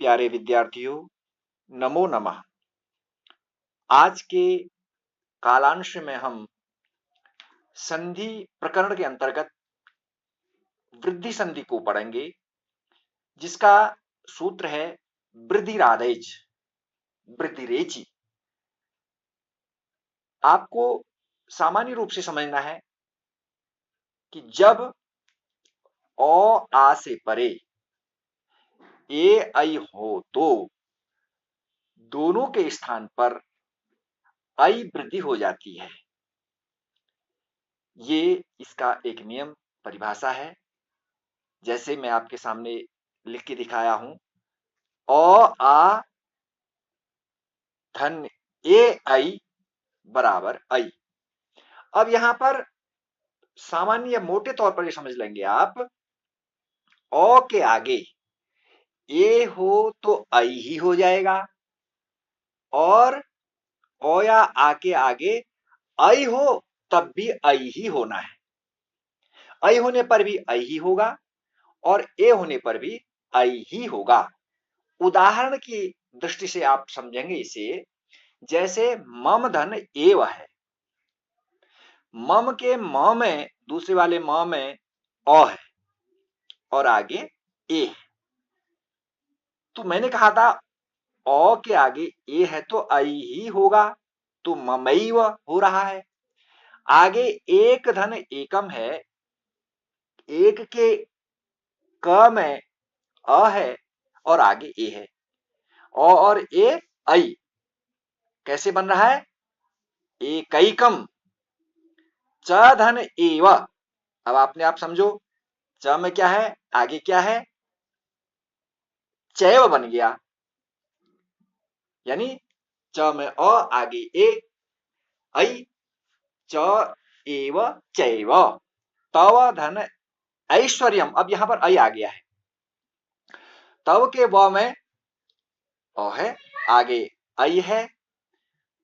प्यारे विद्यार्थियों, नमो नमः। आज के कालांश में हम संधि प्रकरण के अंतर्गत वृद्धि संधि को पढ़ेंगे, जिसका सूत्र है वृद्धिरादेच, वृद्धिरेचि। आपको सामान्य रूप से समझना है कि जब अ आ से परे ए ऐ हो तो दोनों के स्थान पर ऐ वृद्धि हो जाती है। ये इसका एक नियम परिभाषा है, जैसे मैं आपके सामने लिख के दिखाया हूं। अ आ धन ए ऐ बराबर ऐ। अब यहां पर सामान्य मोटे तौर पर ये समझ लेंगे आप, अ के आगे ए हो तो ऐ ही हो जाएगा, और अ या आ के आगे ऐ हो तब भी ऐ ही होना है। ऐ होने पर भी ऐ ही होगा और ए होने पर भी ऐ ही होगा। उदाहरण की दृष्टि से आप समझेंगे इसे, जैसे मम धन एव है। मम के म में, दूसरे वाले म में अ है और आगे ए है। तो मैंने कहा था अ के आगे ए है तो ऐ ही होगा, तो ममैव हो रहा है। आगे एक धन एकम है, एक के क में अ है और आगे ए है। अ और ए ऐ कैसे बन रहा है? एकैकम च धन एव। अब आपने आप समझो, च में क्या है, आगे क्या है, चैव बन गया। यानी च में अ, आगे ए, ऐ च एव चैव। तव धन ऐश्वर्यम। अब यहां पर ऐ आ गया है। तव के व में अ है, आगे ऐ है,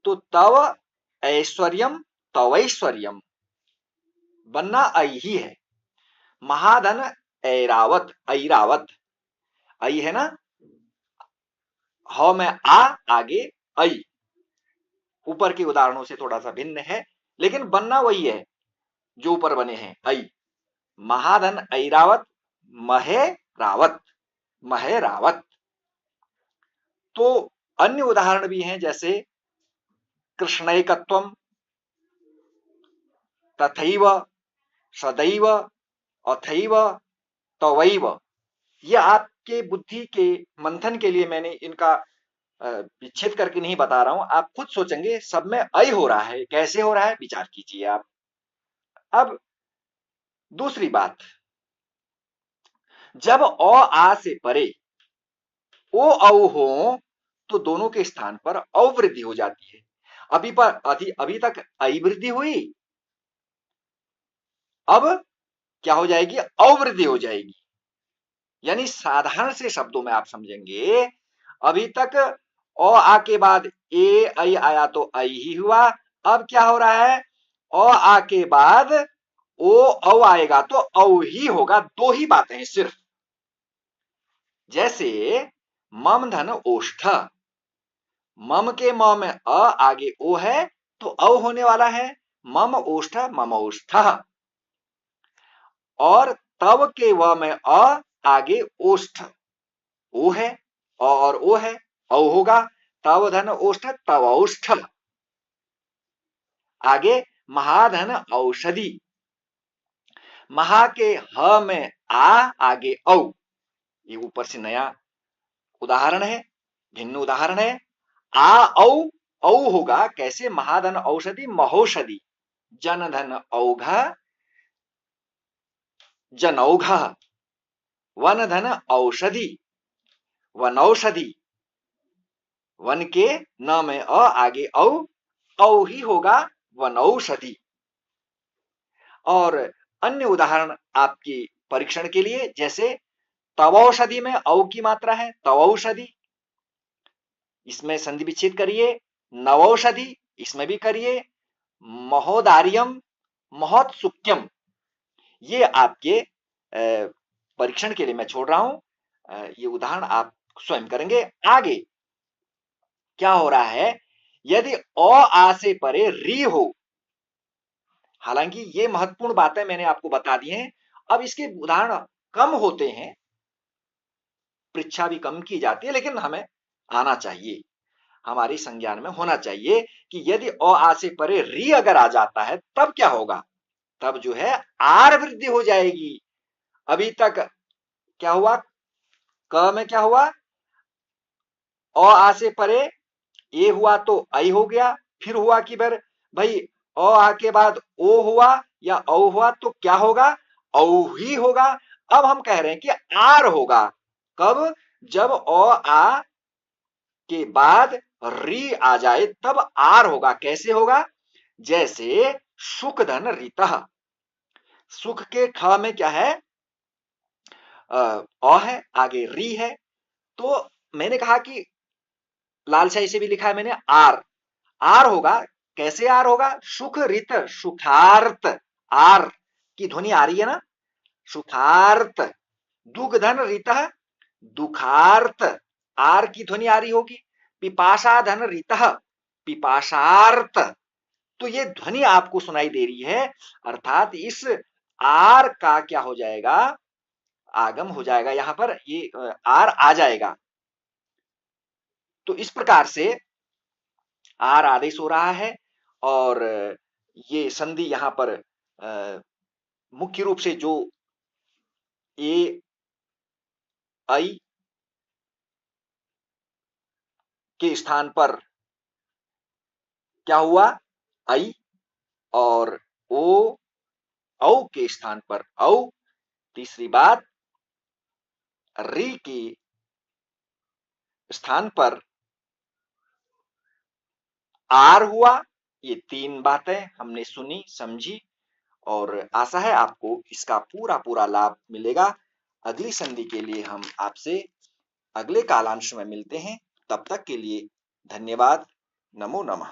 तो तव ऐश्वर्यम तवैश्वर्यम बनना ऐ ही है। महाधन ऐरावत, ऐरावत ऐ है ना, ह में आ, आगे ऐ। ऊपर के उदाहरणों से थोड़ा सा भिन्न है, लेकिन बनना वही है जो ऊपर बने हैं, ऐ। महाधन ऐरावत, महे रावत, महे रावत। तो अन्य उदाहरण भी हैं, जैसे कृष्णैकत्वम, तथैव, सदैव, अथैव, तवैव। ये आपके बुद्धि के मंथन के लिए मैंने इनका विच्छेद करके नहीं बता रहा हूं, आप खुद सोचेंगे सब में ऐ हो रहा है, कैसे हो रहा है, विचार कीजिए आप। अब दूसरी बात, जब अ आ से परे ओ औ हो तो दोनों के स्थान पर अवृद्धि हो जाती है। अभी तक ऐ वृद्धि हुई, अब क्या हो जाएगी, अवृद्धि हो जाएगी। यानी साधारण से शब्दों में आप समझेंगे, अभी तक अ आ के बाद ए ऐ आया तो ऐ ही हुआ। अब क्या हो रहा है, अ आ के बाद ओ औ आएगा तो औ ही होगा। दो ही बातें हैं सिर्फ। जैसे मम धन ओष्ठ, मम के म में अ, आगे ओ है तो औ होने वाला है, मम ओष्ठ ममोष्ठ। और तव के व में अ, आगे ओष्ठ, ओ है, अ और ओ है, औ होगा, तव धन ओष्ठ तवौष्ठ। आगे महाधन औषधि, महा के ह में आ, आगे औ। ये ऊपर से नया उदाहरण है, भिन्न उदाहरण है। आ औ, औ होगा कैसे, महाधन औषधि महोषधि, जन धन औघ जनौघ, वन धन औषधि वनौषधि। वन के न में अ, आगे औ, औ ही होगा वनौषधि। और अन्य उदाहरण आपकी परीक्षण के लिए, जैसे तवौषधि में औ की मात्रा है, तवौषधि, इसमें संधि विच्छेद करिए। नवौषधि, इसमें भी करिए। महोदार्यम, महोत्सुक्यम, ये आपके परीक्षण के लिए मैं छोड़ रहा हूं। ये उदाहरण आप स्वयं करेंगे। आगे क्या हो रहा है, यदि अ आ से परे री हो, हालांकि ये महत्वपूर्ण बातें मैंने आपको बता दी हैं। अब इसके उदाहरण कम होते हैं, परीक्षा भी कम की जाती है, लेकिन हमें आना चाहिए, हमारी संज्ञान में होना चाहिए कि यदि अ आ से परे री अगर आ जाता है तब क्या होगा, तब जो है आर वृद्धि हो जाएगी। अभी तक क्या हुआ, क में क्या हुआ, अ आ से परे ए हुआ तो आई हो गया, फिर हुआ कि भाई अ आ के बाद ओ हुआ या औ हुआ तो क्या होगा, औ ही होगा। अब हम कह रहे हैं कि आर होगा, कब, जब अ आ के बाद री आ जाए तब आर होगा। कैसे होगा, जैसे सुख धन रीतः, सुख के ख में क्या है, अ है, आगे री है, तो मैंने कहा कि लाल शाही से भी लिखा है मैंने आर, आर होगा। कैसे आर होगा, सुख रित, सुखार्त, आर की ध्वनि आ रही है ना, सुखार्त, दुग्धन रितः, दुखार्त, आर की ध्वनि आ रही होगी। पिपाशा धन रितः, पिपाशार्त, तो ये ध्वनि आपको सुनाई दे रही है, अर्थात इस आर का क्या हो जाएगा, आगम हो जाएगा, यहां पर ये आर आ जाएगा। तो इस प्रकार से आर आदेश हो रहा है, और ये संधि यहां पर मुख्य रूप से जो ए आई के स्थान पर क्या हुआ, आई, और ओ औ के स्थान पर औ, तीसरी बात री के स्थान पर आर हुआ। ये तीन बातें हमने सुनी समझी, और आशा है आपको इसका पूरा पूरा लाभ मिलेगा। अगली संधि के लिए हम आपसे अगले कालांश में मिलते हैं, तब तक के लिए धन्यवाद। नमो नमः।